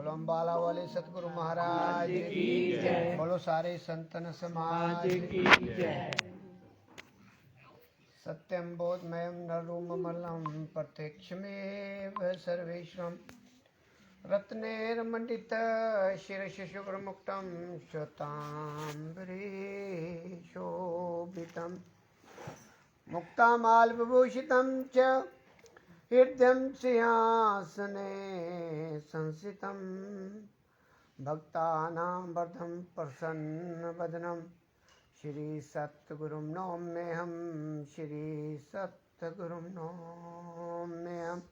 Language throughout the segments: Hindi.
बोलो अम्बाला वाले सतगुरु महाराज की जय। बोलो सारे संतन समाज की जय। सत्यम बोधमयम नरूममलम प्रत्यक्षमेव सर्वेश्वरम रत्नैर्मण्डित शिरशिशुभ्रमुक्तं श्वेताम्बरीशोभितं मुक्तामाल्यविभूषितं च हृदयं सिंहासने संस्थितं भक्तानां वरदं प्रसन्नवदनं श्री सतगुरुं नौम्यहं श्री सतगुरुं नौम्यहम्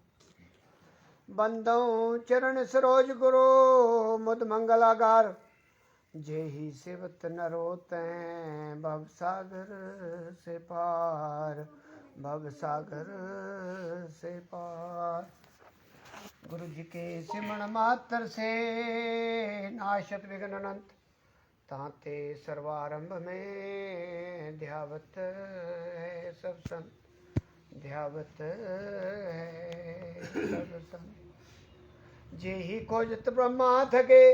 बंदो चरण सरोज गुरु मुद मंगलागार जेहि सेवत नरोते भव सागर से पार भव सागर से पार। गुरु जी के सिमरण मात्र से नाशत विघ्न अनंत ताते सर्वारंभ में ध्यावत है सब संत ध्यावत है सब संत। जेहि खोजत ब्रह्मा थके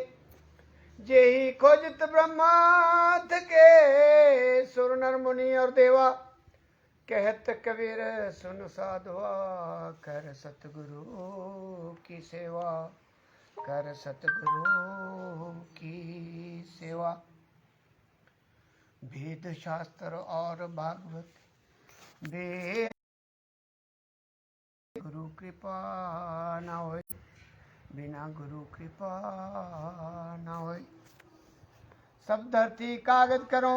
जेहि खोजत ब्रह्मा थके सुर नर मुनि और देवा कहत कबीर सुन साधुआ कर सतगुरु की सेवा कर सतगुरु की सेवा। वेद शास्त्र और भागवत वेद गुरु कृपा न होय बिना गुरु कृपा न होय। सब धरती कागज करो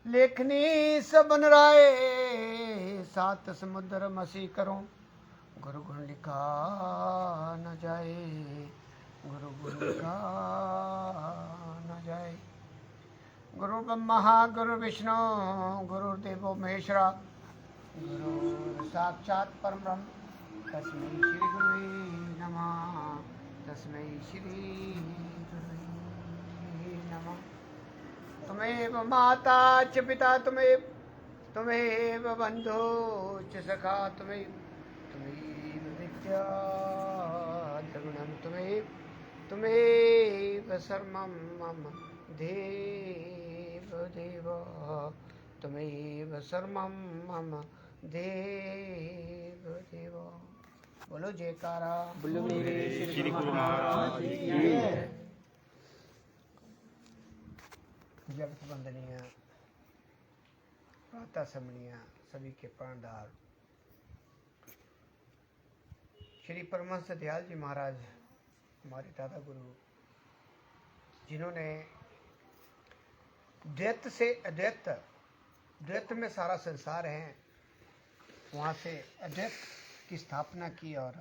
लेखनी सब बन राय सात समुद्र मसी करो गुरु गुण लिखा न जाए गुरु गुण लिखा न जाए। गुरु ब्रह्मा गुरु विष्णु गुरुदेवो महेश्वरा गुरु साक्षात परम ब्रह्म तस्मै श्री गुरुवे नमः तस्मै श्री गुरुवे नमः। त्वमेव माता च पिता त्वमेव बन्धु च सखा त्वमेव विद्या द्रविणं त्वमेव सर्वं मम देव देव त्वमेव सर्वं मम देव देव। बोलो जयकारा बोलो मेरे श्री गुरु महाराज की जय। जगत वंदनीय प्रातः समनीय सभी के प्राणदार श्री परमहंस दयाल जी महाराज हमारे दादा गुरु जिन्होंने द्वैत से अद्वैत द्वैत में सारा संसार है वहाँ से अद्वैत की स्थापना की और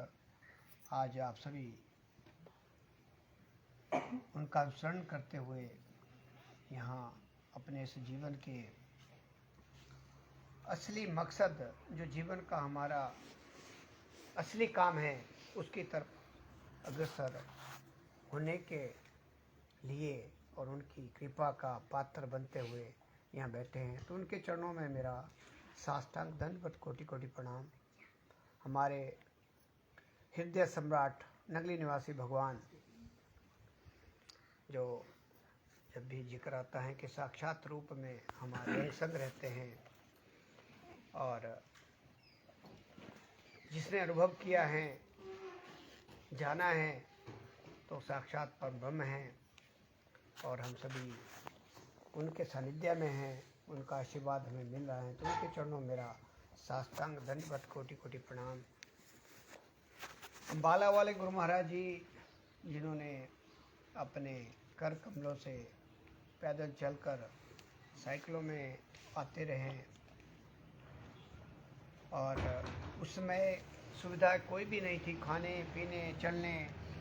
आज आप सभी उनका अनुसरण करते हुए यहाँ अपने इस जीवन के असली मकसद जो जीवन का हमारा असली काम है उसकी तरफ अग्रसर होने के लिए और उनकी कृपा का पात्र बनते हुए यहाँ बैठे हैं तो उनके चरणों में मेरा साष्टांग दंडवत कोटि कोटि प्रणाम। हमारे हृदय सम्राट नगली निवासी भगवान जो जब भी जिक्र आता है कि साक्षात रूप में हमारे संग रहते हैं और जिसने अनुभव किया है जाना है तो साक्षात परम ब्रह्म है और हम सभी उनके सानिध्य में हैं उनका आशीर्वाद हमें मिल रहा है तो उनके चरणों मेरा साष्टांग दंडवत कोटि कोटि प्रणाम। अम्बाला वाले गुरु महाराज जी जिन्होंने अपने कर कमलों से पैदल चलकर साइकिलों में आते रहे और उस समय सुविधा कोई भी नहीं थी खाने पीने चलने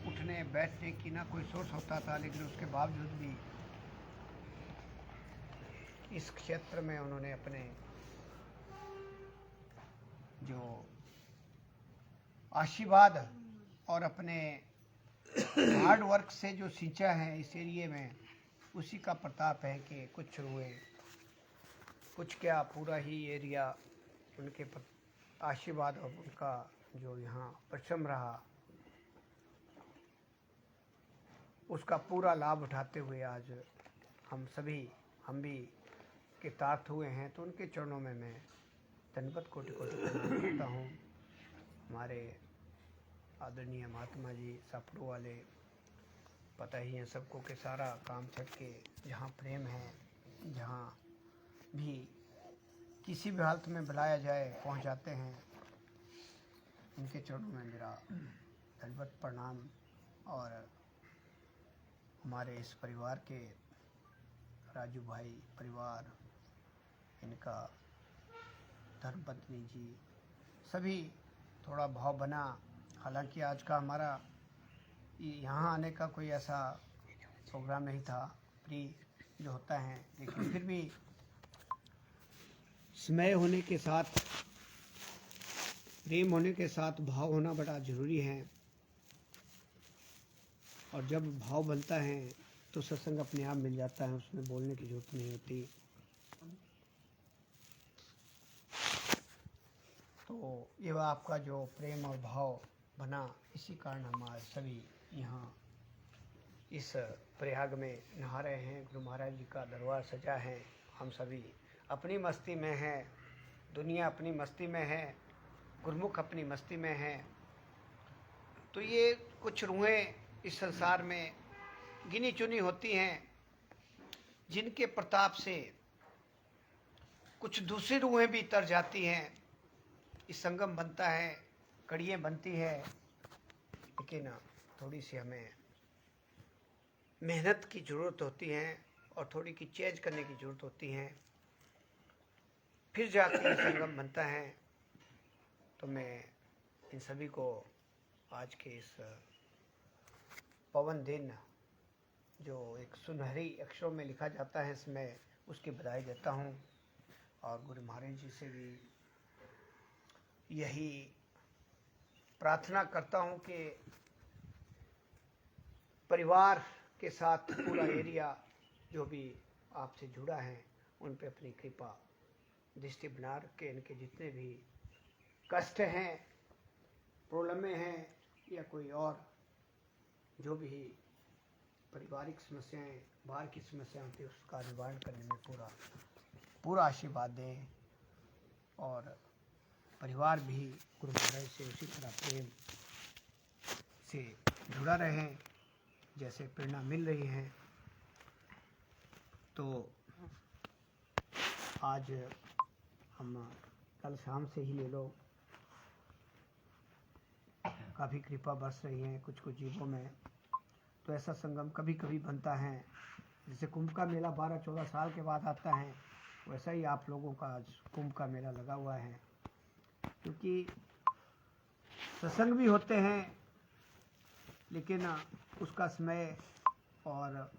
उठने बैठने की ना कोई सोर्स होता था लेकिन उसके बावजूद भी इस क्षेत्र में उन्होंने अपने जो आशीर्वाद और अपने हार्ड वर्क से जो सींचा है इस एरिए में उसी का प्रताप है कि कुछ हुए कुछ क्या पूरा ही एरिया उनके आशीर्वाद और उनका जो यहाँ परिश्रम रहा उसका पूरा लाभ उठाते हुए आज हम भी कृतार्थ हुए हैं। तो उनके चरणों में मैं धन्यवाद कोटि कोटि प्रणाम करता हूँ। हमारे आदरणीय महात्मा जी सापड़ू वाले, पता ही है सबको कि सारा काम छड़ के जहाँ प्रेम है, जहाँ भी किसी भी हालत में बुलाया जाए पहुँच जाते हैं। उनके चरणों में मेरा धन्यवाद प्रणाम। और हमारे इस परिवार के राजू भाई परिवार, इनका धर्मपत्नी जी, सभी थोड़ा भाव बना। हालांकि आज का हमारा यहाँ आने का कोई ऐसा प्रोग्राम नहीं था, प्री जो होता है, लेकिन फिर भी समय होने के साथ, प्रेम होने के साथ भाव होना बड़ा ज़रूरी है। और जब भाव बनता है तो सत्संग अपने आप मिल जाता है, उसमें बोलने की जरूरत नहीं होती। तो ये आपका जो प्रेम और भाव बना, इसी कारण हम आज सभी यहाँ इस प्रयाग में नहा रहे हैं। गुरु महाराज जी का दरबार सजा है, हम सभी अपनी मस्ती में हैं, दुनिया अपनी मस्ती में है, गुरुमुख अपनी मस्ती में है। तो ये कुछ रूहें इस संसार में गिनी चुनी होती हैं, जिनके प्रताप से कुछ दूसरी रूहें भी तर जाती हैं। इस संगम बनता है, कड़ियाँ बनती है, लेकिन थोड़ी सी हमें मेहनत की ज़रूरत होती है और थोड़ी की चेंज करने की ज़रूरत होती है, फिर जाके संगम बनता है। तो मैं इन सभी को आज के इस पवन दिन, जो एक सुनहरी अक्षरों में लिखा जाता है, इसमें उसकी बधाई देता हूँ। और गुरु महाराज जी से भी यही प्रार्थना करता हूँ कि परिवार के साथ पूरा एरिया जो भी आपसे जुड़ा है, उन पे अपनी कृपा दृष्टि बना रख के इनके जितने भी कष्ट हैं, प्रॉब्लमें हैं, या कोई और जो भी पारिवारिक समस्याएं, बाहर की समस्याएं होती है, उसका निवारण करने में पूरा आशीर्वाद दें। और परिवार भी गुरु महाराज से उसी तरह प्रेम से जुड़ा रहे जैसे प्रेरणा मिल रही है। तो आज हम कल शाम से ही ले लो, काफ़ी कृपा बरस रही है कुछ कुछ जीवों में। तो ऐसा संगम कभी कभी बनता है, जैसे कुंभ का मेला 12-14 साल के बाद आता है, वैसा ही आप लोगों का आज कुंभ का मेला लगा हुआ है। क्योंकि सत्संग भी होते हैं, लेकिन उसका समय और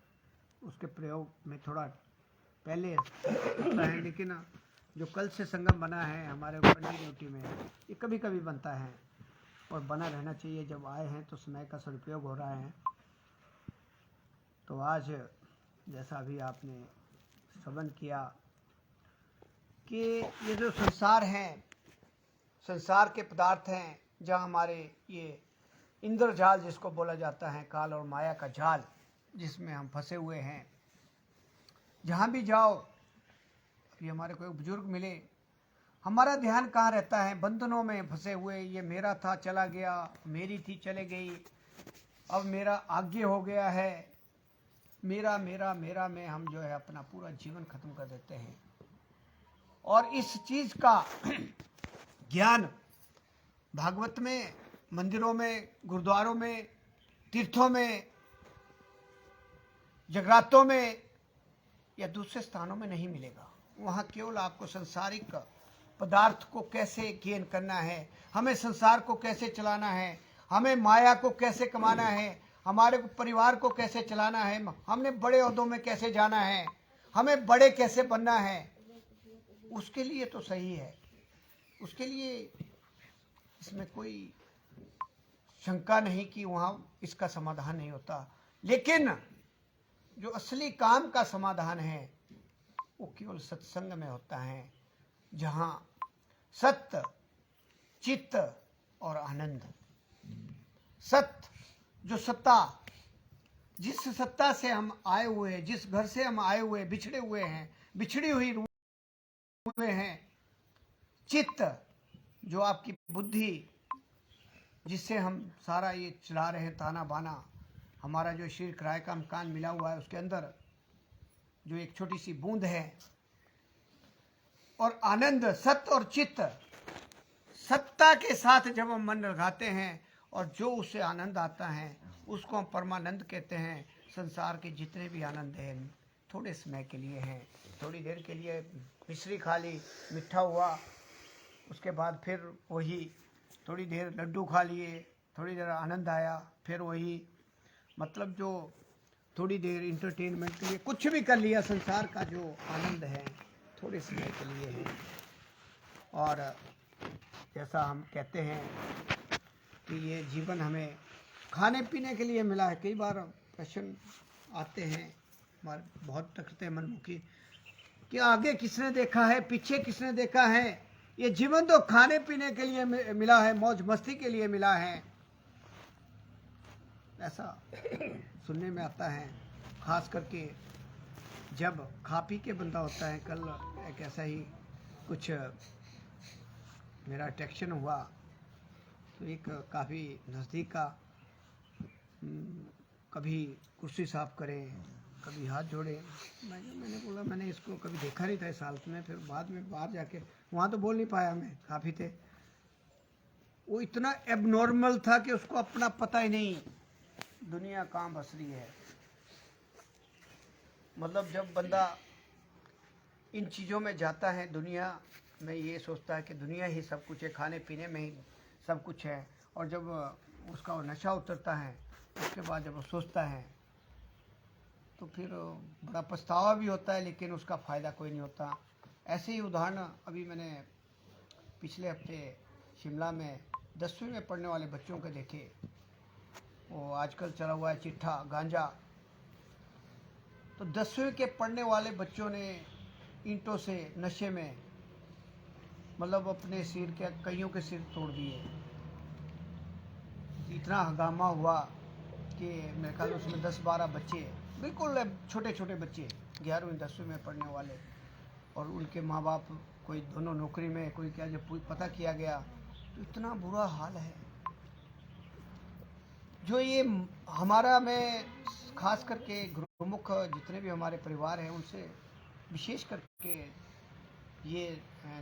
उसके प्रयोग में थोड़ा पहले होता है। लेकिन जो कल से संगम बना है हमारे कंटिन्यूटी में, ये कभी कभी बनता है और बना रहना चाहिए। जब आए हैं तो समय का सदुपयोग हो रहा है। तो आज जैसा अभी आपने श्रवण किया कि ये जो संसार हैं, संसार के पदार्थ हैं, जहाँ हमारे ये इंद्रजाल जिसको बोला जाता है, काल और माया का जाल जिसमें हम फंसे हुए हैं। जहाँ भी जाओ, अभी हमारे कोई बुजुर्ग मिले, हमारा ध्यान कहाँ रहता है? बंधनों में फंसे हुए। ये मेरा था चला गया, मेरी थी चले गई, अब मेरा आगे हो गया है, मेरा मेरा मेरा में हम जो है अपना पूरा जीवन खत्म कर देते हैं। और इस चीज़ का ज्ञान भागवत में, मंदिरों में, गुरुद्वारों में, तीर्थों में, जगरातों में या दूसरे स्थानों में नहीं मिलेगा। वहाँ केवल आपको संसारिक पदार्थ को कैसे गेन करना है, हमें संसार को कैसे चलाना है, हमें माया को कैसे कमाना है, हमारे परिवार को कैसे चलाना है, हमने बड़े ओहदों में कैसे जाना है, हमें बड़े कैसे बनना है, उसके लिए तो सही है। उसके लिए इसमें कोई शंका नहीं कि वहाँ इसका समाधान नहीं होता। लेकिन जो असली काम का समाधान है वो केवल सत्संग में होता है, जहाँ सत्य, चित्त और आनंद, सत्य जो सत्ता जिस सत्ता से हम आए हुए हैं, जिस घर से हम आए हुए बिछड़े हुए हैं, बिछड़ी हुई हुए हैं, चित्त जो आपकी बुद्धि जिससे हम सारा ये चला रहे हैं ताना बाना, हमारा जो शरीर किराए का मकान मिला हुआ है उसके अंदर जो एक छोटी सी बूंद है, और आनंद सत्य और चित्त सत्ता के साथ जब हम मन लगाते हैं और जो उससे आनंद आता है उसको हम परमानंद कहते हैं। संसार के जितने भी आनंद हैं थोड़े समय के लिए हैं, थोड़ी देर के लिए मिश्री खा ली, मीठा हुआ, उसके बाद फिर वही थोड़ी देर लड्डू खा लिए, थोड़ी देर आनंद आया, फिर वही मतलब जो थोड़ी देर इंटरटेनमेंट के लिए कुछ भी कर लिया। संसार का जो आनंद है थोड़े समय के लिए है। और जैसा हम कहते हैं कि ये जीवन हमें खाने पीने के लिए मिला है। कई बार प्रश्न आते हैं हमारे बहुत तकते मनमुखी कि आगे किसने देखा है, पीछे किसने देखा है। ये जीवन तो खाने पीने के लिए मिला है, मौज मस्ती के लिए मिला है, ऐसा सुनने में आता है। खास करके जब खा पी के बंदा होता है। कल एक ऐसा ही कुछ मेरा अट्रैक्शन हुआ तो एक काफ़ी नज़दीक का कभी कुर्सी साफ करें, कभी हाथ जोड़े। मैंने बोला मैंने इसको कभी देखा नहीं था इस हालत में। फिर बाद में बाहर जाके वहाँ तो बोल नहीं पाया, मैं काफ़ी थे। वो इतना एबनॉर्मल था कि उसको अपना पता ही नहीं दुनिया कहाँ बस रही है। मतलब जब बंदा इन चीज़ों में जाता है, दुनिया में ये सोचता है कि दुनिया ही सब कुछ है, खाने पीने में ही सब कुछ है। और जब उसका वो नशा उतरता है उसके बाद जब वो सोचता है तो फिर बड़ा पछतावा भी होता है, लेकिन उसका फ़ायदा कोई नहीं होता। ऐसे ही उदाहरण अभी मैंने पिछले हफ्ते शिमला में 10वीं में पढ़ने वाले बच्चों के देखे। वो आजकल चला हुआ है चिट्ठा गांजा। तो 10वीं के पढ़ने वाले बच्चों ने ईंटों से नशे में मतलब अपने सिर के कईयों के सिर तोड़ दिए। इतना हंगामा हुआ कि मेरे ख्याल उसमें 10-12 बच्चे, बिल्कुल छोटे छोटे बच्चे 11वीं 10वीं में पढ़ने वाले, और उनके माँ बाप कोई दोनों नौकरी में, कोई क्या, जब पता किया गया तो इतना बुरा हाल है। जो ये हमारा, मैं खास करके गुरुमुख जितने भी हमारे परिवार हैं उनसे विशेष करके ये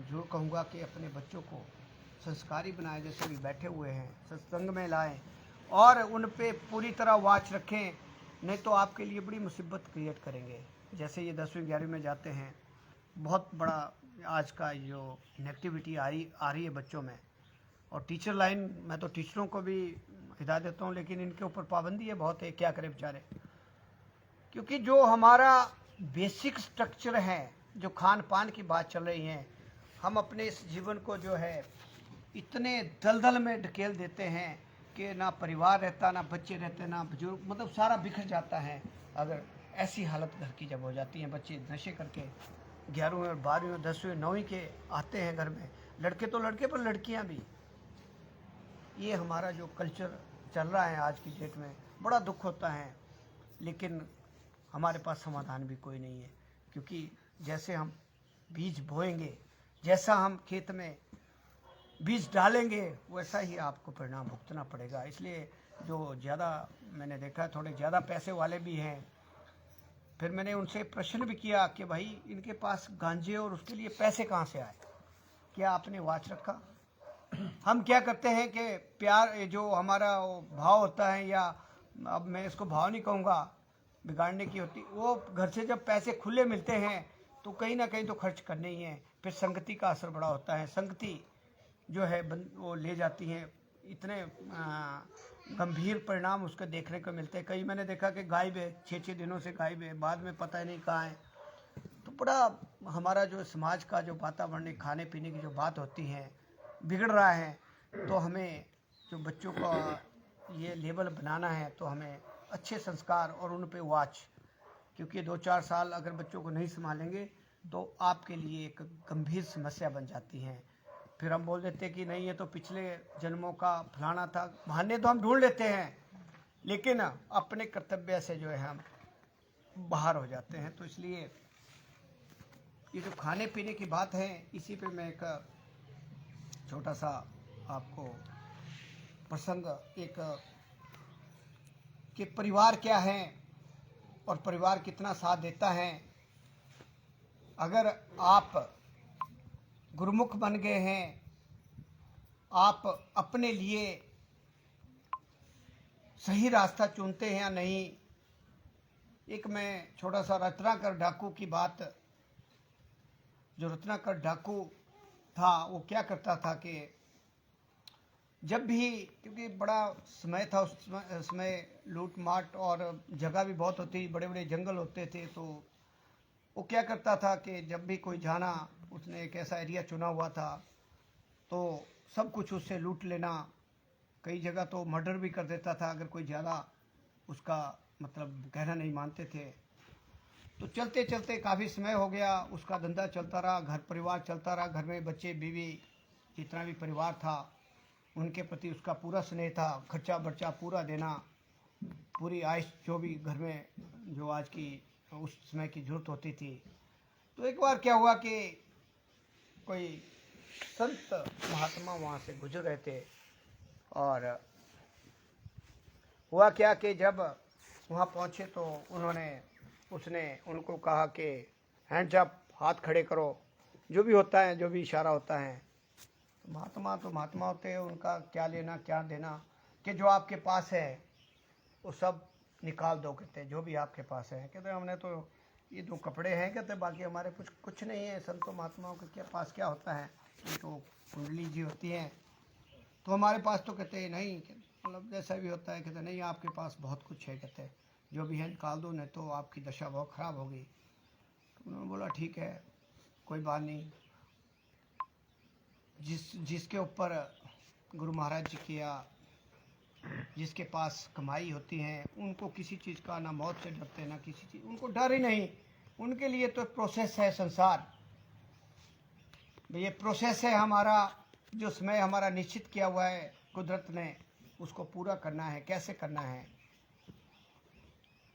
जो कहूँगा कि अपने बच्चों को संस्कारी बनाएं। जैसे भी बैठे हुए हैं सत्संग में लाएं और उन पे पूरी तरह वॉच रखें, नहीं तो आपके लिए बड़ी मुसीबत क्रिएट करेंगे। जैसे ये 10वीं 11वीं में जाते हैं, बहुत बड़ा आज का जो नेगेटिविटी आ रही है बच्चों में। और टीचर लाइन, मैं तो टीचरों को भी हिदायत देता हूँ, लेकिन इनके ऊपर पाबंदी है बहुत है, क्या करें बेचारे। क्योंकि जो हमारा बेसिक स्ट्रक्चर है, जो खान पान की बात चल रही है, हम अपने इस जीवन को जो है इतने दलदल में ढकेल देते हैं कि ना परिवार रहता, ना बच्चे रहते, ना बुजुर्ग, मतलब सारा बिखर जाता है। अगर ऐसी हालत घर की जब हो जाती है, बच्चे नशे करके 11वीं और 12वीं और 10वीं 9वीं के आते हैं घर में, लड़के तो लड़के पर लड़कियां भी। ये हमारा जो कल्चर चल रहा है आज की डेट में, बड़ा दुख होता है। लेकिन हमारे पास समाधान भी कोई नहीं है, क्योंकि जैसे हम बीज बोएंगे, जैसा हम खेत में बीज डालेंगे, वैसा ही आपको परिणाम भुगतना पड़ेगा। इसलिए जो ज़्यादा मैंने देखा है, थोड़े ज़्यादा पैसे वाले भी हैं। फिर मैंने उनसे प्रश्न भी किया कि भाई इनके पास गांजे और उसके लिए पैसे कहाँ से आए, क्या आपने वाच रखा? हम क्या करते हैं कि प्यार, जो हमारा भाव होता है, या अब मैं इसको भाव नहीं कहूँगा, बिगाड़ने की होती, वो घर से जब पैसे खुले मिलते हैं तो कहीं ना कहीं तो खर्च करने ही हैं। फिर संगति का असर बड़ा होता है, संगति जो है वो ले जाती हैं। इतने गंभीर परिणाम उसके देखने को मिलते हैं। कई मैंने देखा कि गायब है, 6-6 दिनों से गायब है, बाद में पता ही नहीं कहाँ है। तो बड़ा हमारा जो समाज का जो वातावरण, खाने पीने की जो बात होती है, बिगड़ रहा है। तो हमें जो बच्चों का ये लेवल बनाना है, तो हमें अच्छे संस्कार और उन पे वॉच, क्योंकि 2-4 साल अगर बच्चों को नहीं संभालेंगे तो आपके लिए एक गंभीर समस्या बन जाती है। फिर हम बोल देते कि नहीं, ये तो पिछले जन्मों का फलाना था, बहाने तो हम ढूंढ लेते हैं, लेकिन अपने कर्तव्य से जो है हम बाहर हो जाते हैं। तो इसलिए ये जो खाने पीने की बात है, इसी पे मैं एक छोटा सा आपको प्रसंग एक कि परिवार क्या है और परिवार कितना साथ देता है। अगर आप गुरुमुख बन गए हैं, आप अपने लिए सही रास्ता चुनते हैं या नहीं। एक मैं छोटा सा रत्नाकर डाकू की बात, जो रत्नाकर डाकू था वो क्या करता था कि जब भी, क्योंकि बड़ा समय था उस समय लूट माट और जगह भी बहुत होती, बड़े बड़े जंगल होते थे, तो वो क्या करता था कि जब भी कोई जाना, उसने एक ऐसा एरिया चुना हुआ था तो सब कुछ उससे लूट लेना। कई जगह तो मर्डर भी कर देता था अगर कोई ज़्यादा उसका मतलब कहना नहीं मानते थे। तो चलते चलते काफ़ी समय हो गया, उसका धंधा चलता रहा, घर परिवार चलता रहा, घर में बच्चे बीवी जितना भी परिवार था उनके प्रति उसका पूरा स्नेह था, खर्चा बर्चा पूरा देना, पूरी आयश जो भी घर में जो आज की उस समय की जरूरत होती थी। तो एक बार क्या हुआ कि कोई संत महात्मा वहाँ से गुजर रहे थे, और हुआ क्या कि जब वहाँ पहुँचे तो उसने उनको कहा कि हैंड्स अप, हाथ खड़े करो, जो भी होता है, जो भी इशारा होता है। महात्मा तो महात्मा होते हैं, उनका क्या लेना क्या देना, कि जो आपके पास है वो सब निकाल दो, कहते जो भी आपके पास है। कहते हमने तो ये 2 कपड़े हैं, कहते बाकी हमारे कुछ नहीं है। संतों महात्माओं के क्या पास क्या होता है, तो कुंडली जी होती हैं, तो हमारे पास तो कहते नहीं, मतलब जैसा भी होता है। कहते नहीं, आपके पास बहुत कुछ है, कहते जो भी है निकाल दो, नहीं तो आपकी दशा बहुत ख़राब होगी। तो उन्होंने बोला ठीक है, कोई बात नहीं। जिसके ऊपर गुरु महाराज जी किया, जिसके पास कमाई होती है, उनको किसी चीज़ का ना मौत से डरते, ना किसी चीज़, उनको डर ही नहीं। उनके लिए तो प्रोसेस है संसार, ये प्रोसेस है हमारा, जो समय हमारा निश्चित किया हुआ है कुदरत ने, उसको पूरा करना है, कैसे करना है।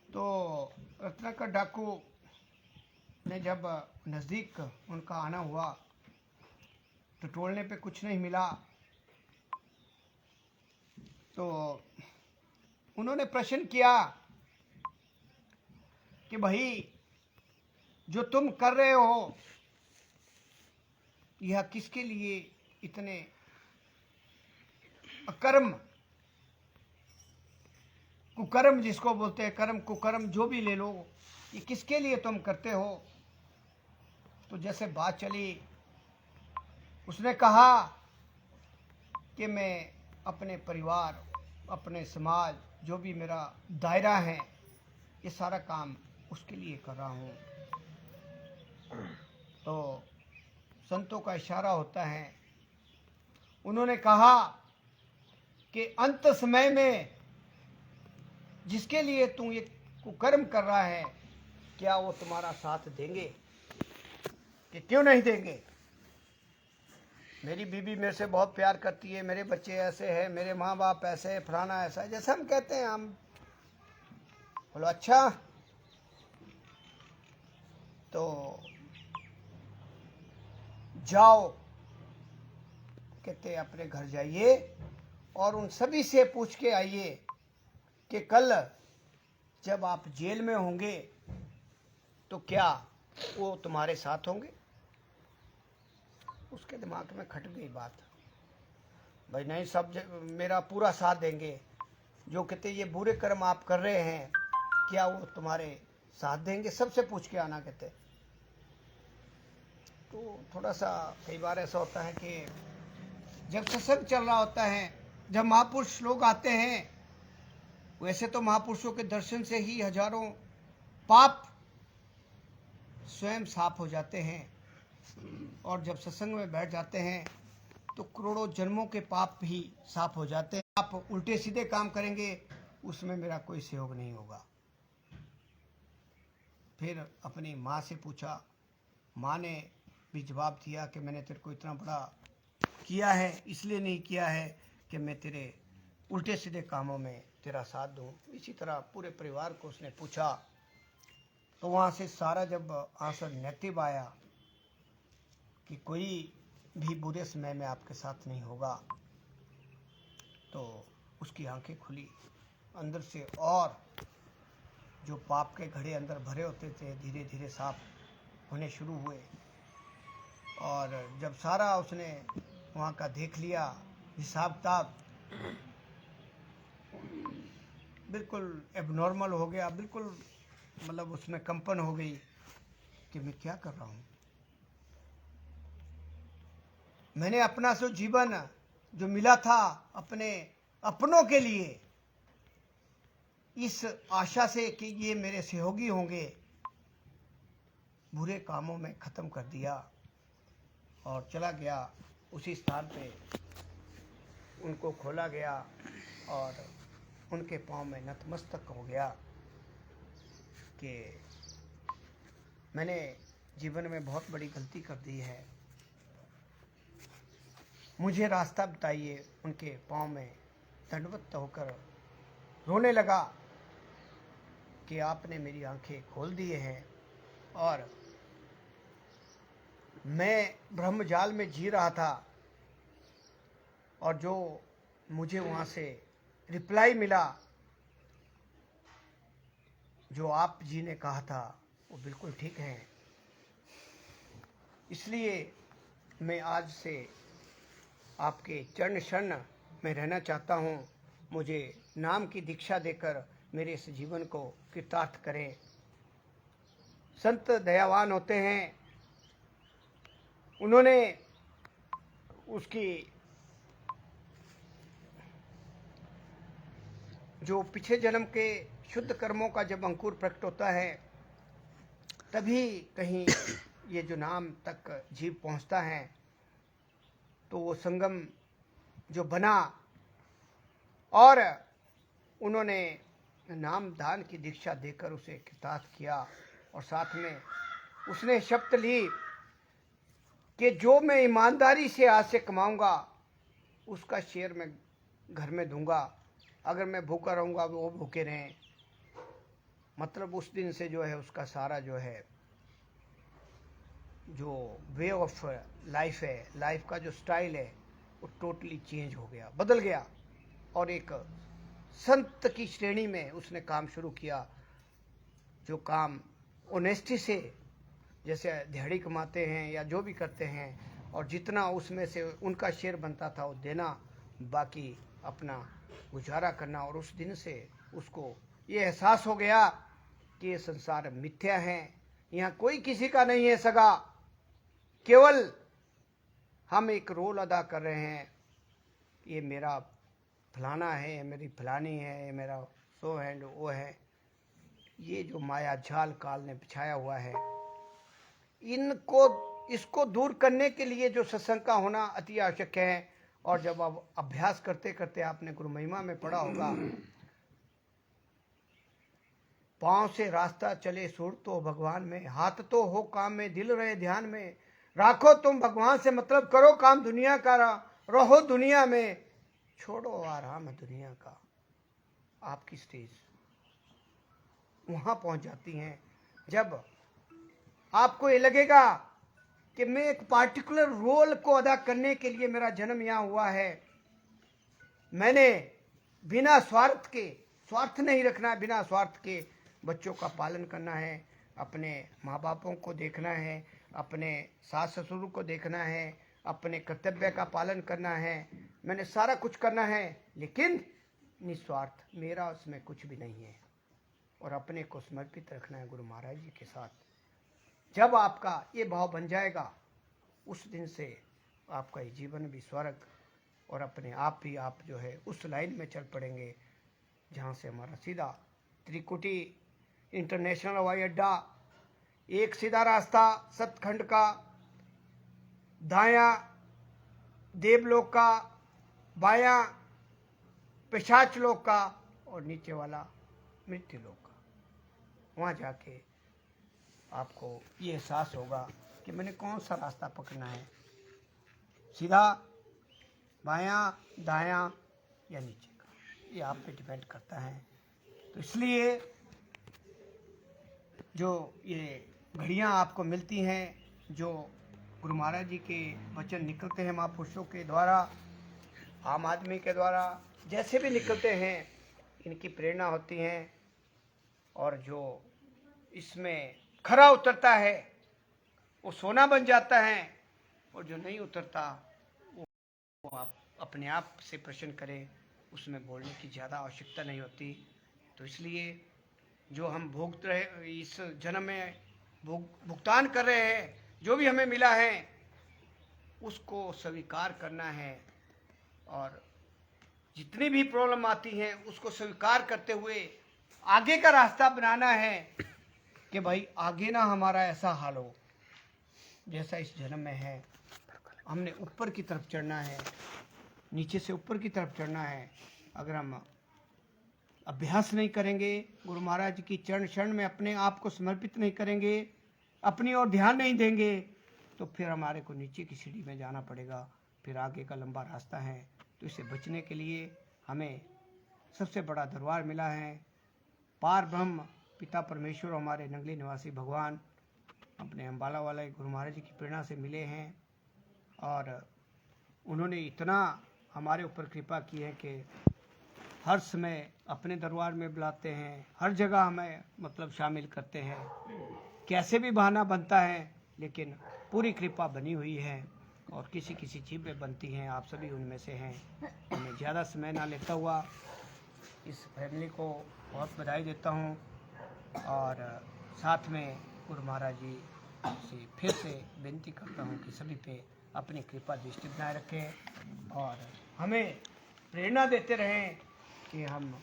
तो रत्नाकर डाकू ने जब नज़दीक उनका आना हुआ तो टोलने पे कुछ नहीं मिला, तो उन्होंने प्रश्न किया कि भाई जो तुम कर रहे हो यह किसके लिए इतने अकर्म, कुकर्म जिसको बोलते हैं, कर्म कुकर्म जो भी ले लो, ये किसके लिए तुम करते हो। तो जैसे बात चली, उसने कहा कि मैं अपने परिवार, अपने समाज, जो भी मेरा दायरा है, ये सारा काम उसके लिए कर रहा हूँ। तो संतों का इशारा होता है, उन्होंने कहा कि अंत समय में जिसके लिए तू ये कुकर्म कर रहा है, क्या वो तुम्हारा साथ देंगे? कि क्यों नहीं देंगे? मेरी बीवी मेरे से बहुत प्यार करती है, मेरे बच्चे ऐसे हैं, मेरे माँ बाप ऐसे, फलाना ऐसा, जैसे हम कहते हैं। हम बोलो अच्छा, तो जाओ, कहते अपने घर जाइए और उन सभी से पूछ के आइए कि कल जब आप जेल में होंगे तो क्या वो तुम्हारे साथ होंगे। उसके दिमाग में खट गई बात, भाई नहीं, सब मेरा पूरा साथ देंगे। जो कहते ये बुरे कर्म आप कर रहे हैं, क्या वो तुम्हारे साथ देंगे? सबसे पूछ के आना, कहते। तो थोड़ा सा कई बार ऐसा होता है कि जब सत्संग चल रहा होता है, जब महापुरुष लोग आते हैं, वैसे तो महापुरुषों के दर्शन से ही हजारों पाप स्वयं साफ हो जाते हैं, और जब सत्संग में बैठ जाते हैं तो करोड़ों जन्मों के पाप भी साफ हो जाते हैं। आप उल्टे सीधे काम करेंगे, उसमें मेरा कोई सहयोग नहीं होगा। फिर अपनी माँ से पूछा, माँ ने भी जवाब दिया कि मैंने तेरे को इतना बड़ा किया है, इसलिए नहीं किया है कि मैं तेरे उल्टे सीधे कामों में तेरा साथ दूं। इसी तरह पूरे परिवार को उसने पूछा। तो वहाँ से सारा जब आंसर नेगेटिव आया कि कोई भी बुरे समय में आपके साथ नहीं होगा, तो उसकी आंखें खुली अंदर से, और जो पाप के घड़े अंदर भरे होते थे धीरे धीरे साफ होने शुरू हुए। और जब सारा उसने वहाँ का देख लिया हिसाब किताब, बिल्कुल एबनॉर्मल हो गया, बिल्कुल मतलब उसमें कंपन हो गई कि मैं क्या कर रहा हूँ। मैंने अपना जो जीवन जो मिला था अपने अपनों के लिए, इस आशा से कि ये मेरे सहयोगी होंगे, बुरे कामों में ख़त्म कर दिया और चला गया। उसी स्थान पे उनको खोला गया और उनके पांव में नतमस्तक हो गया कि मैंने जीवन में बहुत बड़ी गलती कर दी है, मुझे रास्ता बताइए। उनके पांव में दंडवत होकर रोने लगा कि आपने मेरी आंखें खोल दिए हैं और मैं ब्रह्मजाल में जी रहा था, और जो मुझे वहाँ से रिप्लाई मिला, जो आप जी ने कहा था वो बिल्कुल ठीक है। इसलिए मैं आज से आपके चरण शरण में रहना चाहता हूँ। मुझे नाम की दीक्षा देकर मेरे इस जीवन को कृतार्थ करें। संत दयावान होते हैं, उन्होंने उसकी जो पिछले जन्म के शुद्ध कर्मों का जब अंकुर प्रकट होता है, तभी कहीं ये जो नाम तक जीव पहुंचता है। तो वो संगम जो बना और उन्होंने नाम दान की दीक्षा देकर उसे कृतार्थ किया, और साथ में उसने शपथ ली कि जो मैं ईमानदारी से आज से कमाऊंगा उसका शेयर मैं घर में दूंगा। अगर मैं भूखा रहूंगा वो भूखे रहें। मतलब उस दिन से जो है उसका सारा जो है जो वे ऑफ लाइफ है, लाइफ का जो स्टाइल है, वो टोटली चेंज हो गया, बदल गया। और एक संत की श्रेणी में उसने काम शुरू किया, जो काम ऑनेस्टी से, जैसे दिहाड़ी कमाते हैं या जो भी करते हैं, और जितना उसमें से उनका शेयर बनता था वो देना, बाकी अपना गुजारा करना। और उस दिन से उसको ये एहसास हो गया कि ये संसार मिथ्या है, यहाँ कोई किसी का नहीं है सगा, केवल हम एक रोल अदा कर रहे हैं। ये मेरा फलाना है, ये मेरी फलानी है, ये मेरा सो है वो है। ये जो माया जाल काल ने बिछाया हुआ है, इसको दूर करने के लिए जो सत्संग का होना अति आवश्यक है। और जब आप अभ्यास करते करते, आपने गुरु महिमा में पढ़ा होगा, पांव से रास्ता चले सुर तो भगवान में, हाथ तो हो काम में, दिल रहे ध्यान में। राखो तुम भगवान से मतलब, करो काम दुनिया का, रहो दुनिया में, छोड़ो आराम दुनिया का। आपकी स्टेज वहां पहुंच जाती हैं जब आपको ये लगेगा कि मैं एक पार्टिकुलर रोल को अदा करने के लिए मेरा जन्म यहाँ हुआ है। मैंने बिना स्वार्थ के, स्वार्थ नहीं रखना है, बिना स्वार्थ के बच्चों का पालन करना है, अपने माँ बापों को देखना है, अपने सास ससुर को देखना है, अपने कर्तव्य का पालन करना है। मैंने सारा कुछ करना है, लेकिन निस्वार्थ, मेरा उसमें कुछ भी नहीं है, और अपने को समर्पित रखना है गुरु महाराज जी के साथ। जब आपका ये भाव बन जाएगा, उस दिन से आपका ये जीवन भी स्वर्ग, और अपने आप ही आप जो है उस लाइन में चल पड़ेंगे जहाँ से हमारा सीधा त्रिकुटी इंटरनेशनल हवाई अड्डा, एक सीधा रास्ता सतखंड का, दायां देवलोक का, बायां पिशाच लोक का, और नीचे वाला मृत्यु लोक का। वहाँ जाके आपको ये एहसास होगा कि मैंने कौन सा रास्ता पकड़ना है, सीधा, बायां, दायां या नीचे का। ये आप पे डिपेंड करता है। तो इसलिए जो ये घड़ियाँ आपको मिलती हैं, जो गुरु महाराज जी के वचन निकलते हैं महापुरुषों के द्वारा, आम आदमी के द्वारा, जैसे भी निकलते हैं, इनकी प्रेरणा होती है। और जो इसमें खरा उतरता है वो सोना बन जाता है, और जो नहीं उतरता वो आप अपने आप से प्रश्न करें, उसमें बोलने की ज़्यादा आवश्यकता नहीं होती। तो इसलिए जो हम भोगते रहे इस जन्म में भुगतान कर रहे हैं, जो भी हमें मिला है उसको स्वीकार करना है, और जितनी भी प्रॉब्लम आती हैं उसको स्वीकार करते हुए आगे का रास्ता बनाना है कि भाई आगे ना हमारा ऐसा हाल हो जैसा इस जन्म में है। हमने ऊपर की तरफ चढ़ना है, नीचे से ऊपर की तरफ चढ़ना है। अगर हम अभ्यास नहीं करेंगे, गुरु महाराज की चरण शरण में अपने आप को समर्पित नहीं करेंगे, अपनी ओर ध्यान नहीं देंगे, तो फिर हमारे को नीचे की सीढ़ी में जाना पड़ेगा, फिर आगे का लंबा रास्ता है। तो इससे बचने के लिए हमें सबसे बड़ा दरबार मिला है, पार ब्रह्म पिता परमेश्वर हमारे नंगली निवासी भगवान अपने अम्बाला वाले गुरु महाराज जी की प्रेरणा से मिले हैं। और उन्होंने इतना हमारे ऊपर कृपा की है कि हर समय अपने दरबार में बुलाते हैं, हर जगह हमें मतलब शामिल करते हैं। कैसे भी बहाना बनता है, लेकिन पूरी कृपा बनी हुई है, और किसी किसी चीज़ें बनती हैं, आप सभी उनमें से हैं। मैं ज़्यादा समय ना लेता हुआ इस फैमिली को बहुत बधाई देता हूँ, और साथ में गुरु महाराज जी से फिर से विनती करता हूँ कि सभी पे अपनी कृपा दृष्टि बनाए रखें, और हमें प्रेरणा देते रहें कि हम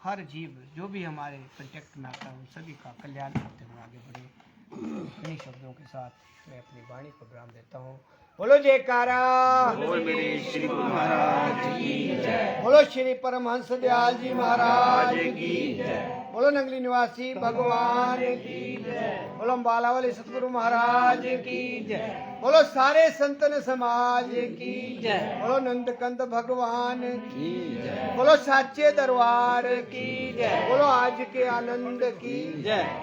हर जीव जो भी हमारे कंटेक्ट में आता है उन सभी का कल्याण करते हुए आगे बढ़े। इन्हीं शब्दों के साथ मैं अपनी वाणी को विराम देता हूँ। बोलो जयकारा, बोल मेरे श्री गुरु महाराज की जय। बोलो श्री परमहंस दयाल जी महाराज की जय। बोलो नंगली निवासी भगवान की जय। बोलो अम्बाला वाले सतगुरु महाराज की जय। बोलो सारे संतन समाज की जय। बोलो नंदकंद भगवान की जय। बोलो साचे दरबार की जय। बोलो आज के आनंद की जय।